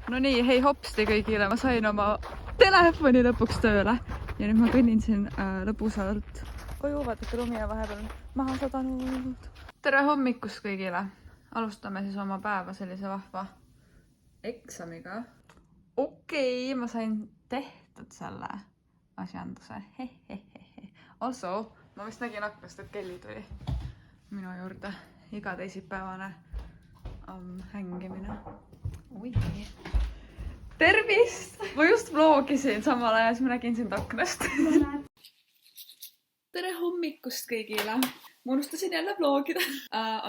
No nii, hei hopsti kõigile, ma sain oma telefoni lõpuks tööle ja nüüd ma kõnnin siin lõbusalt koju, vaadake lumi ja vahepeal maha sadanud. Tere hommikust kõigile! Alustame siis oma päeva sellise vahva eksamiga. Okei, ma sain tehtud selle asjanduse. Also, ma vist nägin aknast, et Kelly tuli minu juurde. Iga teisipäevane hängimine. Oi. Tervist! Ma just vlogisin samal ajal, siis ma nägin sind aknast. Tere hommikust kõigile! Ma unustasin jälle vlogida.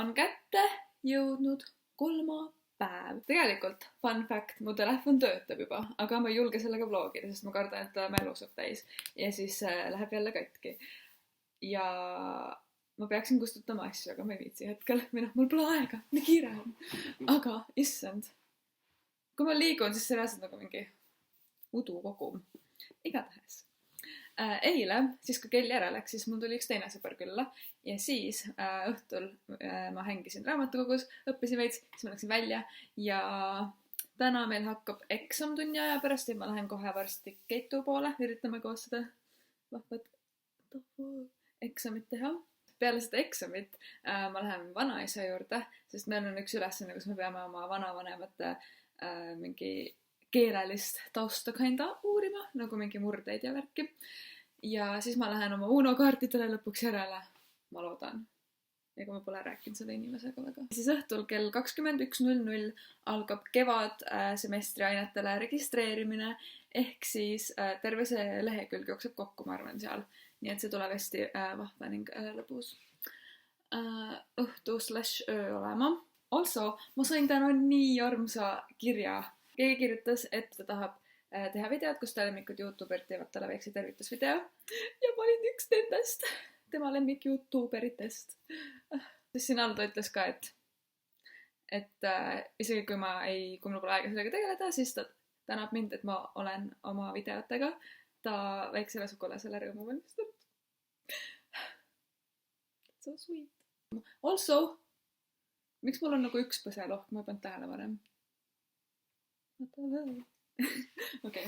On kätte jõudnud kolmapäev. Tegelikult, fun fact, mu telefon töötab juba, aga ma ei julge sellega vlogida, sest ma kardan, et ta mälu saab täis. Ja siis läheb jälle katki. Ja ma peaksin kustutama asju, aga ma ei viitsi hetkel. Mul pole aega, nii kiire on. Aga, issand. Kui ma liigun, siis see reaalselt nagu mingi udu kogum. Igatahes. Eile, siis kui Kelly ära läks, siis mul tuli üks teine sõber külla. Ja siis õhtul ma hängisin raamatukogus, õppisin veits, siis ma läksin välja. Ja täna meil hakkab eksam tunni aja pärast ja ma lähen kohe varsti Keitu poole. Üritame koos seda vahvat eksamit teha. Peale seda eksamit ma lähen vanaisa juurde, sest meil on üks ülesanne, kus me peame oma vanavanemate mingi keelelist tausta kinda uurima, nagu mingi murdeid ja värki. Ja siis ma lähen oma Uno kaartidele lõpuks järele, ma loodan. Ega ma pole rääkinud selle inimesega väga. Siis õhtul kell 21.00 algab kevad semestri ainetele registreerimine, ehk siis terve see lehekülg jookseb kokku, ma arvan, seal. Nii et see tuleb hästi vahva ning lõbus õhtu/öö olema. Also, ma sain täna nii armsa kirja. Keegi kirjutas, et ta tahab teha videot, kus ta lemmikud YouTuberid teevad talle väikse tervitusvideo. Ja ma olin üks nendest, tema lemmik YouTuberitest. Sest siin Aldo ütles ka, et isegi kui mul pole aega sellega tegeleda, siis ta tänab mind, et ma olen oma videotega ta väiksele sugulasele rõõmu valmistanud. So sweet. Also, miks mul on nagu üks põselohk, ma ei pannud tähele varem. Okei.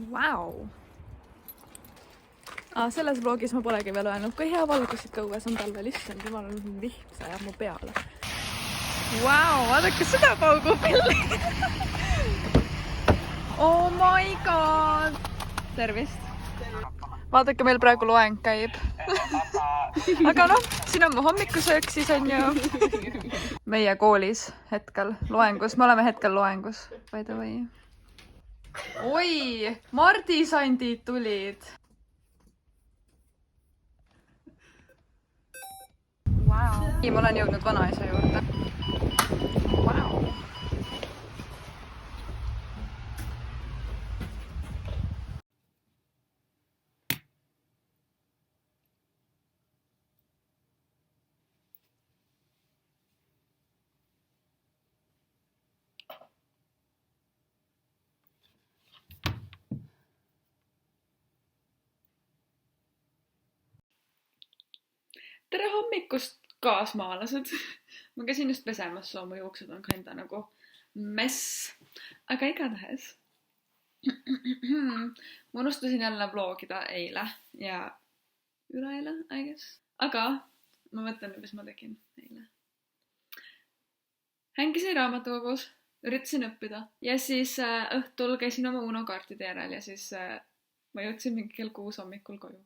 Wow. Selles vlogis ma polegi veel öelnud, kui hea valgusid ka õues on talvel, issand, jumal on vihm, see jääb mu peale. Wow, vaadake seda paugupilli. Oh my god. Tervist. Vaadake, meil praegu loeng käib. Aga noh, siin on mu hommikusöök, siis on ju meie koolis hetkel loengus. Me oleme hetkel loengus, by the way. Oi, mardisandid tulid. Wow. Nii, ma olen jõudnud vanaisa juurde. Wow. Tere hommikust, kaasmaalased! Ma käsin just pesemas, mu juuksed on kinda nagu mess. Aga igatahes. Ma unustasin jälle vlogida eile ja üleeile, I guess. Aga ma mõtlen, mis ma tegin eile. Hängisin raamatukogus, üritasin õppida ja siis õhtul käisin oma Uno kaartide järel ja siis ma jõudsin mingi kell 6 hommikul koju.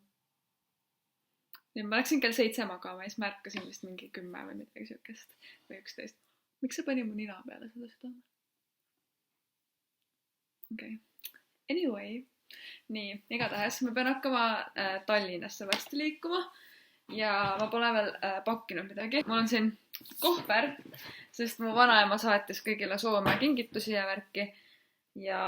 Ja ma läksin kell 7 magama ja siis ma ärkasin vist mingi 10 või midagi siukest või 11. Miks see pani mu nina peale seda südame? Okei. Anyway. Nii, igatahes ma pean hakkama Tallinnasse varsti liikuma ja ma pole veel pakkinud midagi. Mul on siin kohver, sest mu vanaema saatis kõigile Soome kingitusi ja värki ja.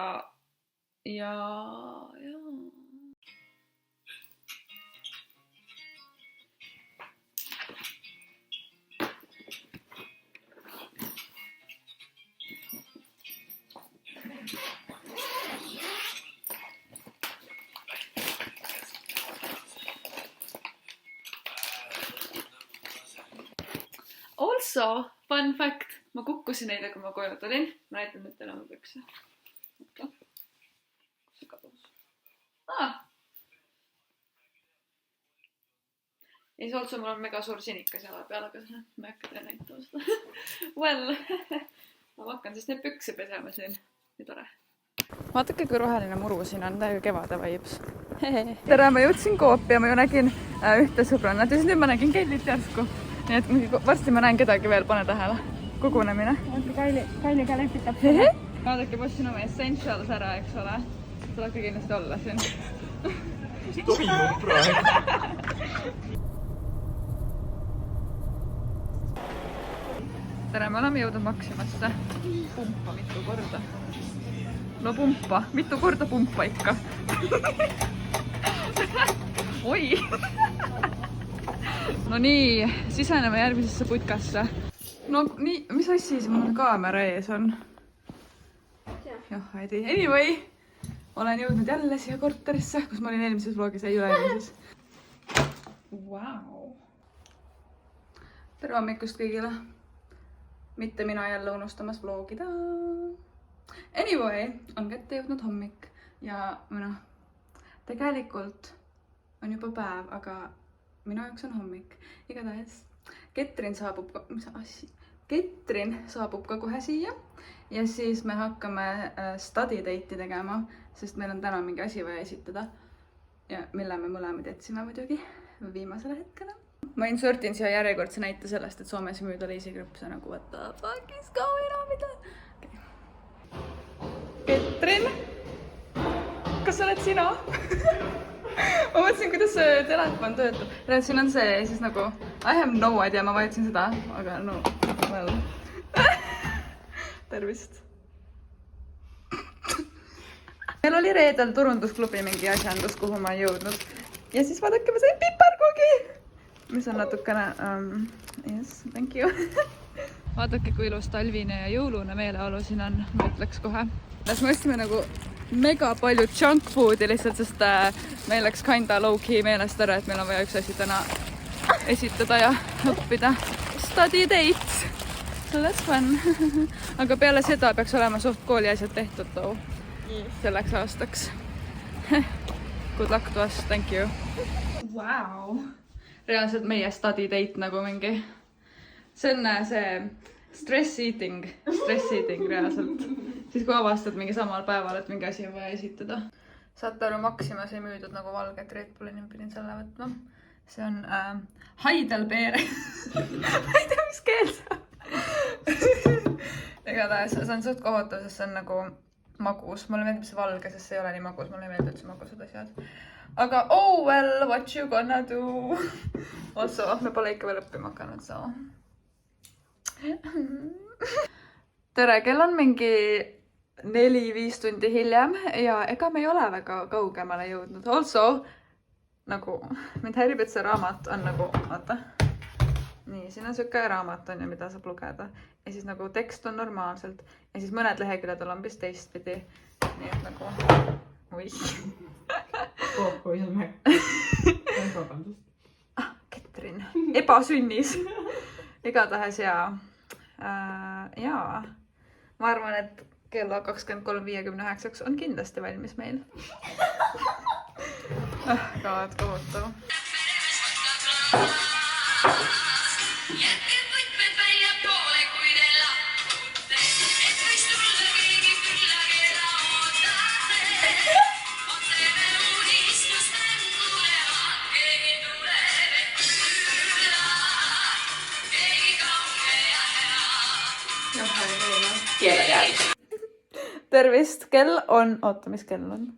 Also, fun fact. Ma kukkusin eile, kui ma koju tulin. Ma näitan nüüd teile oma pükse. Kus see kadus? Ja siis also mul on mega suur sinikas jala peal, aga ma ei hakka teile näitama seda. Well, ma hakkan siis neid pükse pesema siin. Nii tore. Vaadake, kui roheline muru siin on, täiega kevade vibes. Tere, ma jõudsin Coopi ja ma ju nägin ühte sõbrannat ja siis nüüd ma nägin Kellit järsku. Nii et varsti ma näen kedagi veel, pane tähele. Kogunemine. Kailiga lepitab. Vaadake, postsin oma Essentials ära, eks ole. Tulebki kindlasti olla siin. Mis toimub praegu? Tere, me oleme jõudnud Maximasse. Pumpa mitu korda. No pumpa. Mitu korda pumpa ikka. Oi! No nii, siseneme järgmisesse putkasse. No nii, mis asja siis mul kaamera ees on? Joh, ei tea. Anyway, olen jõudnud jälle siia korterisse, kus ma olin eelmises vlogis, ei üle-eelmises. Wow. Tere hommikust kõigile. Mitte mina jälle unustamas vlogida. Anyway, on kätte jõudnud hommik ja tegelikult on juba päev, aga minu jaoks on hommik. Igatahes Ketrin saabub ka kohe siia ja siis me hakkame study date'i tegema, sest meil on täna mingi asi vaja esitada ja mille me mõlemad jätsime muidugi viimasele hetkele. Ma insertin siia järjekordse näite sellest, et Soomes ei müüda leisikrüpse nagu what the fuck is going on, mida? Okay. Ketrin, kas sa oled sina? Ma mõtlesin, kuidas see telefon töötab. Siin on see ja siis nagu I have no idea, ma vajutasin seda, aga no, well. Tervist. Meil oli reedel turundusklubi mingi asjandus, kuhu ma ei jõudnud. Ja siis vaadake, ma sain piparkogi, mis on natukene, yes, thank you. Vaadake, kui ilus talvine ja jõulune meeleolu siin on, ma ütleks kohe. Las me ostsime nagu mega palju junk foodi lihtsalt, sest meil läks kinda low-key meelest ära, et meil on vaja üks asi täna esitada ja õppida. Study dates! So that's fun. Aga peale seda peaks olema suht kooli asjad tehtud too selleks aastaks. Good luck to us, thank you. Wow! Reaalselt meie study date nagu mingi. See on see stress eating reaalselt. Siis kui avastad mingi samal päeval, et mingi asi on vaja esitada. Saate aru, Maximas ei müüdud nagu valget Red Bulli, nii pidin selle võtma. See on Heidelbeere. Ma ei tea, mis keel see on. Igatahes, see on suht kohutav, sest see on nagu magus. Mulle meeldib see valge, sest see ei ole nii magus. Mulle ei meeldi üldse magusad asjad. Aga oh well, what you gonna do? Also, me pole ikka veel õppima hakanud, so. Tere, kell on mingi 4-5 tundi hiljem ja ega me ei ole väga kaugemale jõudnud. Also, nagu, mind häirib, et see raamat on nagu, vaata. Nii, siin on söke raamat on ja mida saab lugeda. Ja siis nagu tekst on normaalselt. Ja siis mõned leheküljed on hoopis teistpidi. Nii et nagu, oi. Kui see on mäng. Vabandust. Ketrin, ebasünnis. Igatahes jaa. Ma arvan, et kella 23.59 on kindlasti valmis meil. Kaad kohutav. Tervist, kell on, oota, mis kell on?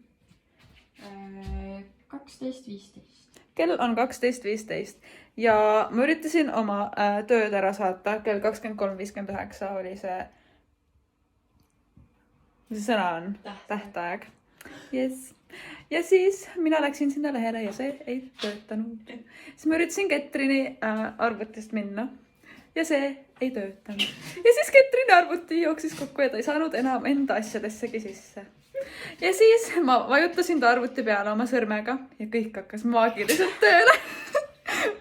12.15. Kell on 12.15 ja ma üritasin oma tööd ära saata, kell 23.59 oli see, mis see sõna on? Tähtaeg. Yes. Ja siis mina läksin sinna lehele ja see ei töötanud. Siis ma üritasin Ketrini arvutist minna. Ja see ei töötanud. Ja siis Ketrini arvuti jooksis kokku ja ta ei saanud enam enda asjadessegi sisse. Ja siis ma vajutasin ta arvuti peale oma sõrmega ja kõik hakkas maagiliselt tööle.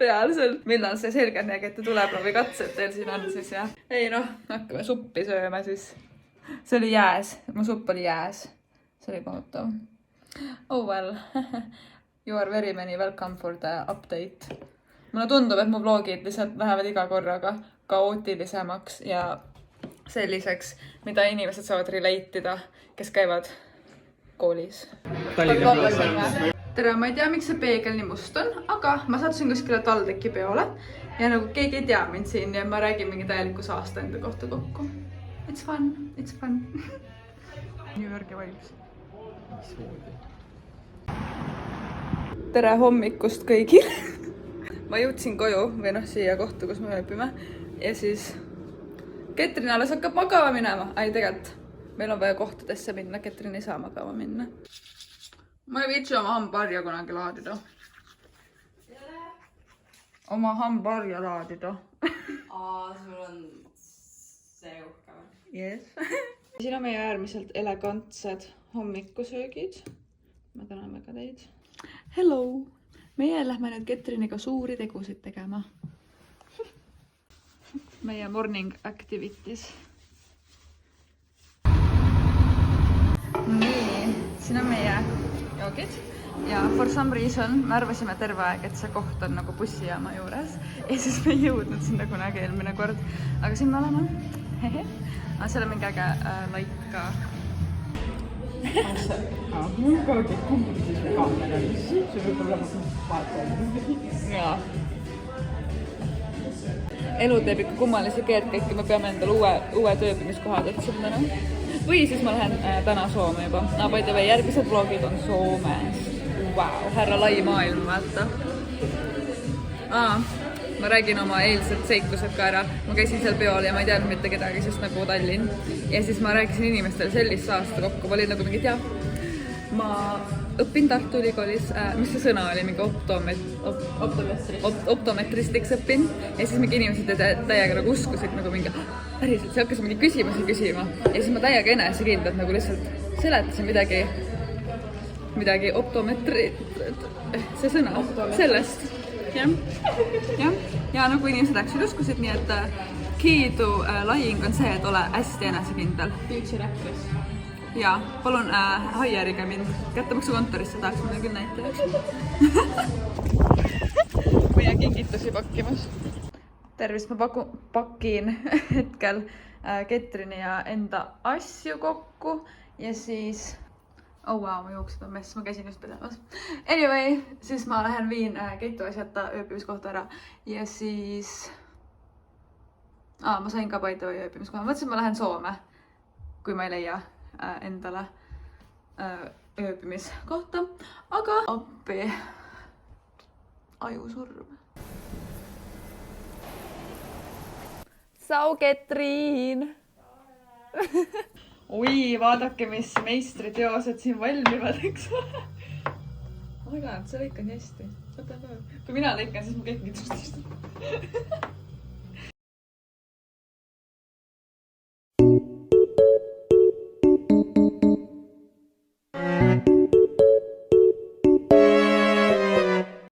reaalselt. Millal see selgelnägete tuleproovi katsed teil siin on siis jah? Ei noh, hakkame suppi sööma siis. See oli jääs, mu supp oli jääs. See oli kohutav. Oh well, you are very many welcome for the update. Mulle tundub, et mu vlogid lihtsalt lähevad iga korraga kaootilisemaks ja selliseks, mida inimesed saavad relate'ida, kes käivad koolis. Tere, ma ei tea, miks see peegel nii must on, aga ma sattusin kuskile TalTechi peole ja nagu keegi ei tea mind siin ja ma räägin mingi täieliku saasta enda kohta kokku. It's fun, it's fun. New Yorki vibes. Tere hommikust kõigil. Ma jõudsin koju või noh siia kohta, kus me ööbime ja siis Ketrin alles hakkab magama minema. Ai tegelikult, meil on vaja kohtadesse minna, Ketrin ei saa magama minna. Ma ei viitsi oma hambaharja kunagi laadida. Oma hambaharja laadida. Sul on see uhke või? Yes. Siin on meie äärmiselt elegantsed hommikusöögid. Ma tänan väga teid. Hello! Meie lähme nüüd Ketriniga suuri tegusid tegema. Meie morning activities. Nii, siin on meie joogid ja for some reason me arvasime terve aeg, et see koht on nagu bussijaama juures ja siis me ei jõudnud sinna kunagi eelmine kord, aga siin me oleme. Aga seal on mingi äge laip ka. Mul on ka kõik kumbud siis me kaamera lissi, see võib olla vaatama. Jaa. Elu teeb ikka kummalisi keerdkäike, me peame endale uue tööpimiskohad otsima täna. Või siis ma lähen täna Soome juba. By the way, järgmised vlogid on Soomes. Wow, härra lai maailm, vaata. Ma räägin oma eilsed seiklused ka ära. Ma käisin seal peol ja ma ei teadnud mitte kedagi, sest nagu Tallinn. Ja siis ma rääkisin inimestele sellist saasta kokku. Ma olin nagu mingi, jah, ma õpin Tartu Ülikoolis, mis see sõna oli, mingi optometristiks õpin. Ja siis mingi inimesed täiega nagu uskusid nagu mingi, päriselt, see hakkas mingi küsimusi küsima. Ja siis ma täiega enesekindlalt nagu lihtsalt seletasin midagi optometri, see sõna, sellest. Ja nagu inimesed läksid uskusid, nii et kiidu laing on see, et ole hästi enesekindel. Future actress. Ja, palun haierige mind kättemaksukontorisse, tahaks mulle küll näitajaks. Meie kingitusi pakkimas. Tervist, ma pakin hetkel Ketrini ja enda asju kokku ja siis... Oh wow, ma juuksed on mess, ma käisin just pesemas. Anyway, siis ma lähen viin Keitu asjata ööbimiskohta ära ja siis... ma sain ka by the way ööbimiskoha. Ma mõtlesin, ma lähen Soome, kui ma ei leia endale ööbimiskohta, aga appi ajusurm. Sau Ketrin! Oi, vaadake, mis meistriteosed siin valmivad, eks ole. Oh my god, sa lõikad nii hästi. Kui mina lõikan, siis ma kõik kitustist.